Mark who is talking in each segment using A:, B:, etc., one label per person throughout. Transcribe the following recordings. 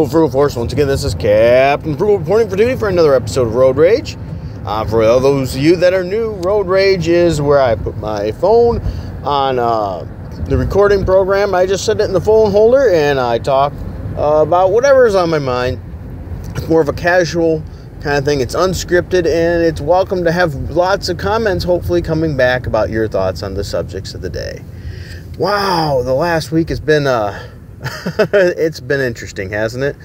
A: Frugal Force. Once again, this is Captain Frugal reporting for duty for another episode of Road Rage. For all those of you that are new, Road Rage is where I put my phone on the recording program. I just set it in the phone holder and I talk about whatever is on my mind. It's more of a casual kind of thing. It's unscripted and it's welcome to have lots of comments, hopefully coming back about your thoughts on the subjects of the day. Wow, the last week has been it's been interesting, hasn't it?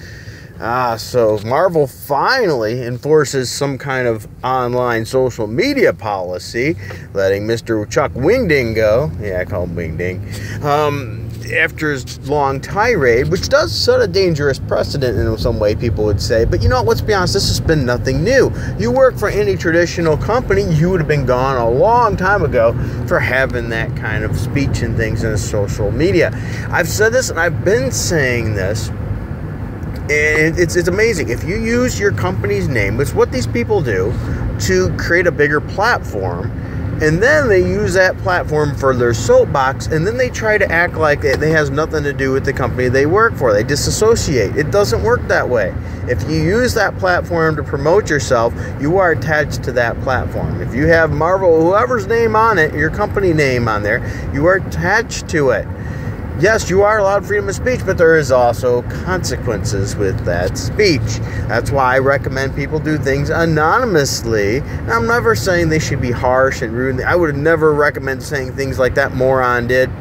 A: So Marvel finally enforces some kind of online social media policy, letting Mr. Chuck Wending go. Yeah, I call him Wending. After his long tirade, which does set a dangerous precedent in some way, people would say. But you know what, let's be honest, this has been nothing new. You work for any traditional company, you would have been gone a long time ago for having that kind of speech and things in social media. I've said this and I've been saying this, and it's amazing. If you use your company's name, it's what these people do to create a bigger platform, and then they use that platform for their soapbox, and then they try to act like it has nothing to do with the company they work for. They disassociate. It doesn't work that way. If you use that platform to promote yourself, you are attached to that platform. If you have Marvel, whoever's name on it, your company name on there, you are attached to it. Yes, you are allowed freedom of speech, but there is also consequences with that speech. That's why I recommend people do things anonymously. And I'm never saying they should be harsh and rude. I would never recommend saying things like that moron did.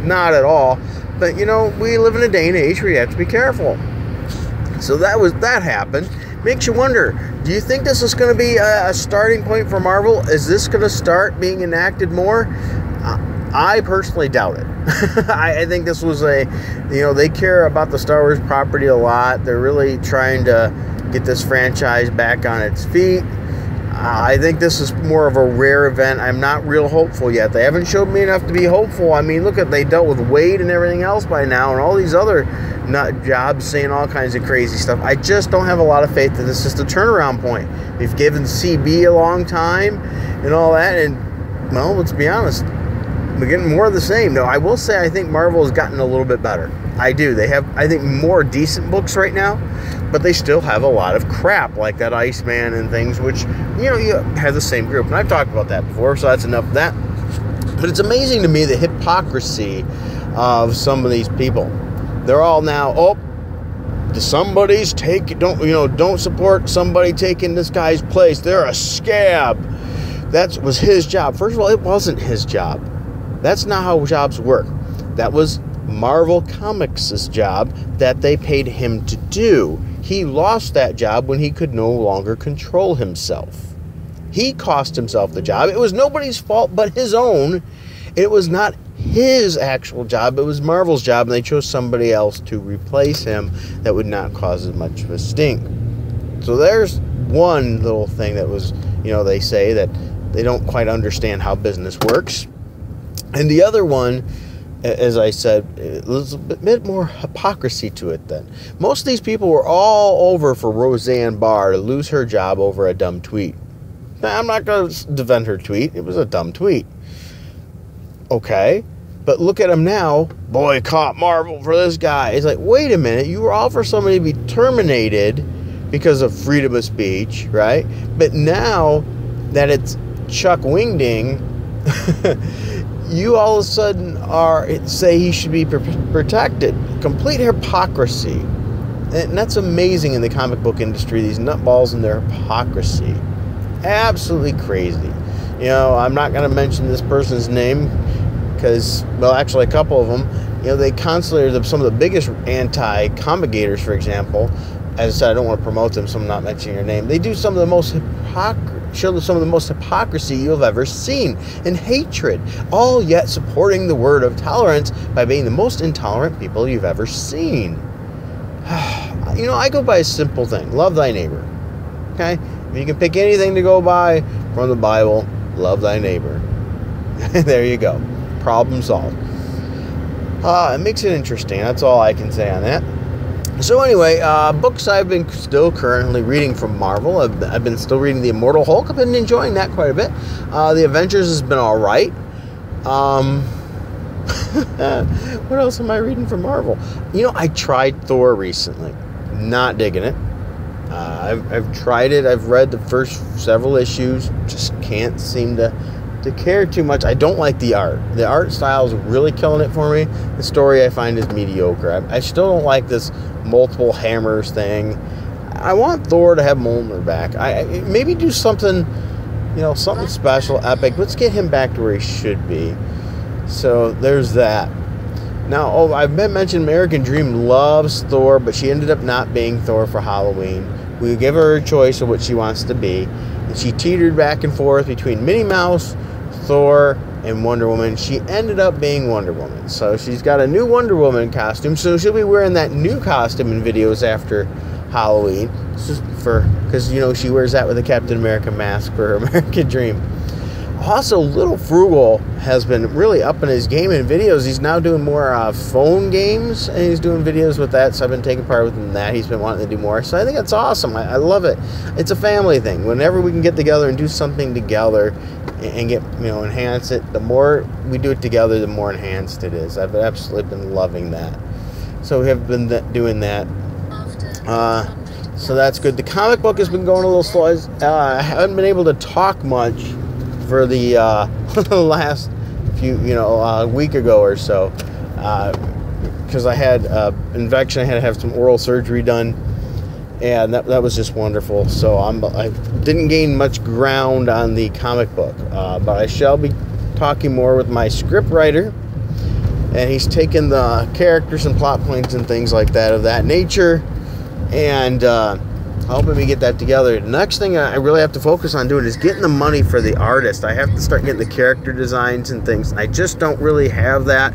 A: Not at all. But, you know, we live in a day and age where you have to be careful. So that happened. Makes you wonder, do you think this is going to be a starting point for Marvel? Is this going to start being enacted more? I personally doubt it. I think this was they care about the Star Wars property a lot. They're really trying to get this franchise back on its feet. I think this is more of a rare event. I'm not real hopeful yet. They haven't showed me enough to be hopeful. I mean, look at, they dealt with Wade and everything else by now, and all these other nut jobs saying all kinds of crazy stuff. I just don't have a lot of faith that this is the turnaround point. We've given CB a long time and all that, and, well, let's be honest, we're getting more of the same. Though I will say I think Marvel has gotten a little bit better. I do. They have, I think, more decent books right now, but they still have a lot of crap like that Iceman and things, which, you know, you have the same group. And I've talked about that before, so that's enough of that. But it's amazing to me the hypocrisy of some of these people. They're all now, don't support somebody taking this guy's place. They're a scab. That was his job. First of all, it wasn't his job. That's not how jobs work. That was Marvel Comics' job that they paid him to do. He lost that job when he could no longer control himself. He cost himself the job. It was nobody's fault but his own. It was not his actual job. It was Marvel's job, and they chose somebody else to replace him that would not cause as much of a stink. So there's one little thing that was, they say that they don't quite understand how business works. And the other one, as I said, there's a bit more hypocrisy to it then. Most of these people were all over for Roseanne Barr to lose her job over a dumb tweet. Now, I'm not going to defend her tweet. It was a dumb tweet. Okay, but look at him now. Boycott Marvel for this guy. It's like, wait a minute. You were all for somebody to be terminated because of freedom of speech, right? But now that it's Chuck Wending, you all of a sudden say he should be protected. Complete hypocrisy. And that's amazing in the comic book industry, these nutballs and their hypocrisy. Absolutely crazy. I'm not going to mention this person's name because, well, actually a couple of them, they constantly are some of the biggest anti-comigators, for example. As I said, I don't want to promote them, so I'm not mentioning their name. They do some of the most hypocrisy you've ever seen, and hatred, all yet supporting the word of tolerance by being the most intolerant people you've ever seen. I go by a simple thing: love thy neighbor. Okay, if you can pick anything to go by from the Bible, love thy neighbor. There you go, problem solved. It makes it interesting. That's all I can say on that. So anyway, books I've been still currently reading from Marvel. I've been still reading The Immortal Hulk. I've been enjoying that quite a bit. The Avengers has been all right. What else am I reading from Marvel? I tried Thor recently. Not digging it. I've tried it. I've read the first several issues. Just can't seem to care too much. I don't like the art. The art style is really killing it for me. The story I find is mediocre. I still don't like this multiple hammers thing. I want Thor to have Mjolnir back. Maybe do something, something special, epic. Let's get him back to where he should be. So there's that. Now, I've mentioned American Dream loves Thor, but she ended up not being Thor for Halloween. We gave her a choice of what she wants to be, and she teetered back and forth between Minnie Mouse, Thor, and Wonder Woman. She ended up being Wonder Woman. So she's got a new Wonder Woman costume, so she'll be wearing that new costume in videos after Halloween. Because, she wears that with a Captain America mask for her American Dream. Also, Little Frugal has been really upping his game in videos. He's now doing more phone games, and he's doing videos with that, so I've been taking part with him in that. He's been wanting to do more, so I think that's awesome. I love it. It's a family thing. Whenever we can get together and do something together and get, enhance it, the more we do it together, the more enhanced it is. I've absolutely been loving that. So we have been doing that. So that's good. The comic book has been going a little slow. I haven't been able to talk much for the last few, week ago or so, because I had infection. I had to have some oral surgery done, and that was just wonderful. So I didn't gain much ground on the comic book, but I shall be talking more with my script writer, and he's taken the characters and plot points and things like that of that nature, and helping me get that together. The next thing I really have to focus on doing is getting the money for the artist. I have to start getting the character designs and things. I just don't really have that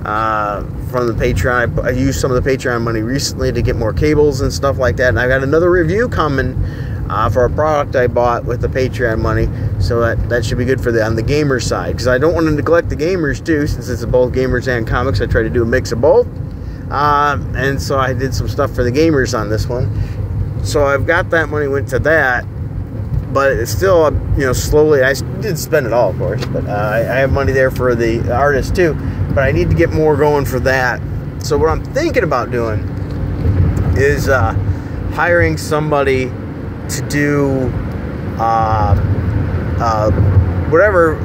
A: from the Patreon. I used some of the Patreon money recently to get more cables and stuff like that. And I got another review coming for a product I bought with the Patreon money. So that should be good for on the gamer side. Because I don't want to neglect the gamers too, since it's both gamers and comics. I try to do a mix of both. And so I did some stuff for the gamers on this one. So I've got that money went to that, but it's still, slowly. I didn't spend it all, of course, but I have money there for the artist too. But I need to get more going for that. So what I'm thinking about doing is hiring somebody to do whatever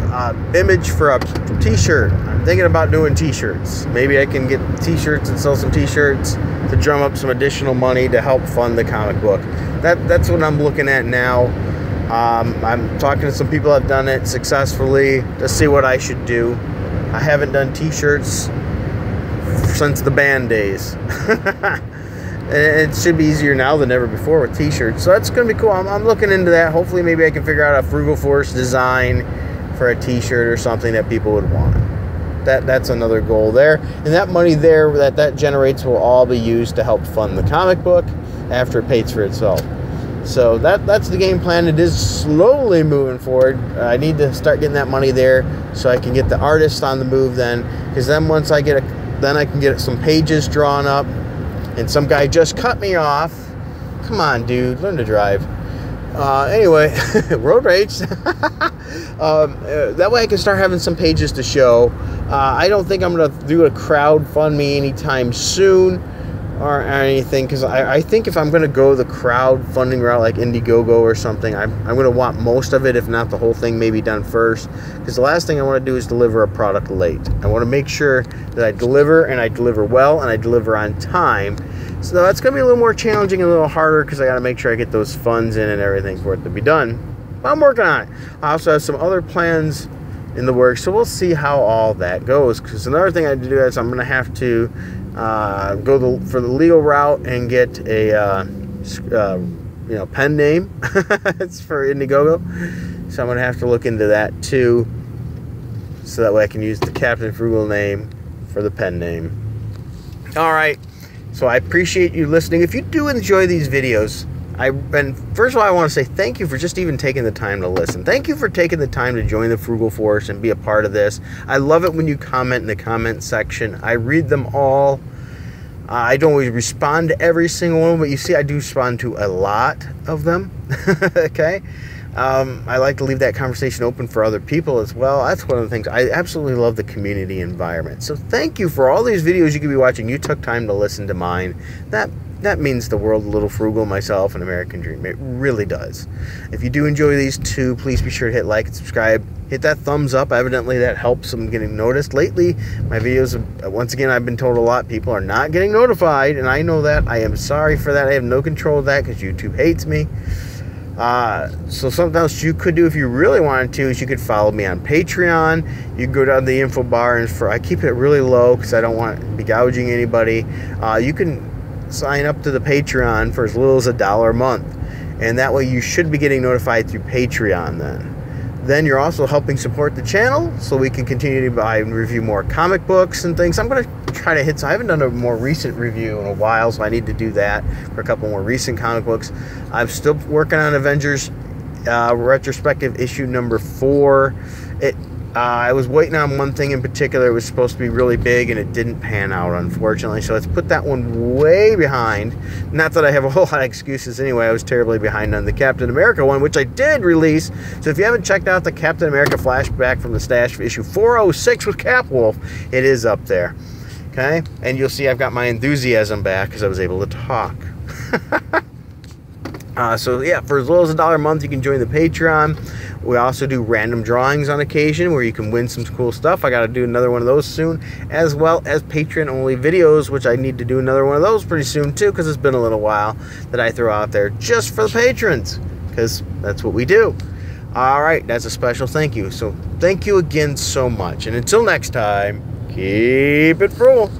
A: image for a T-shirt. I'm thinking about doing T-shirts. Maybe I can get T-shirts and sell some T-shirts to drum up some additional money to help fund the comic book. That's what I'm looking at now. I'm talking to some people that have done it successfully to see what I should do. I haven't done T-shirts since the band days. It should be easier now than ever before with T-shirts. So that's going to be cool. I'm looking into that. Hopefully maybe I can figure out a Frugal Force design for a T-shirt or something that people would want. That's another goal there. And that money there that generates will all be used to help fund the comic book after it pays for itself. So that's the game plan. It is slowly moving forward. I need to start getting that money there so I can get the artist on the move then. Because then once I get then I can get some pages drawn up. And some guy just cut me off. Come on, dude. Learn to drive. Anyway, road rage. That way I can start having some pages to show. I don't think I'm going to do a crowdfunding anytime soon or anything. Because I think if I'm going to go the crowdfunding route like Indiegogo or something, I'm going to want most of it, if not the whole thing, maybe done first. Because the last thing I want to do is deliver a product late. I want to make sure that I deliver, and I deliver well, and I deliver on time. So that's going to be a little more challenging and a little harder because I got to make sure I get those funds in and everything for it to be done. But I'm working on it. I also have some other plans in the works, so we'll see how all that goes. Because another thing I have to do is I'm going to have to go for the legal route and get a pen name. It's for Indiegogo, so I'm going to have to look into that too, so that way I can use the Captain Frugal name for the pen name. All right. So I appreciate you listening. If you do enjoy these videos, and first of all, I want to say thank you for just even taking the time to listen. Thank you for taking the time to join the Frugal Force and be a part of this. I love it when you comment in the comment section. I read them all. I don't always respond to every single one, but you see I do respond to a lot of them. Okay? I like to leave that conversation open for other people as well. That's one of the things. I absolutely love the community environment. So thank you for all these videos you could be watching. You took time to listen to mine. That that means the world. A little frugal myself, an American dream. It really does. If you do enjoy these two, please be sure to hit like and subscribe. Hit that thumbs up. Evidently that helps them getting noticed. Lately, my videos, once again, I've been told a lot, people are not getting notified, and I know that. I am sorry for that. I have no control of that because YouTube hates me. So something else you could do if you really wanted to is you could follow me on Patreon. You can go down to the info bar, and I keep it really low because I don't want to be gouging anybody. You can sign up to the Patreon for as little as $1 a month, and that way you should be getting notified through Patreon then you're also helping support the channel so we can continue to buy and review more comic books and things. I'm going to try to hit some. I haven't done a more recent review in a while, so I need to do that for a couple more recent comic books. I'm still working on Avengers retrospective issue number 4. I was waiting on one thing in particular. It was supposed to be really big, and it didn't pan out, unfortunately. So let's put that one way behind. Not that I have a whole lot of excuses anyway. I was terribly behind on the Captain America one, which I did release. So if you haven't checked out the Captain America flashback from the stash issue 406 with Capwolf, it is up there. Okay? And you'll see I've got my enthusiasm back because I was able to talk. So yeah, for as little as $1 a month, you can join the Patreon. We also do random drawings on occasion where you can win some cool stuff. I got to do another one of those soon, as well as Patreon-only videos, which I need to do another one of those pretty soon too, because it's been a little while that I throw out there just for the patrons, because that's what we do. All right, that's a special thank you. So thank you again so much, and until next time, keep it frugal.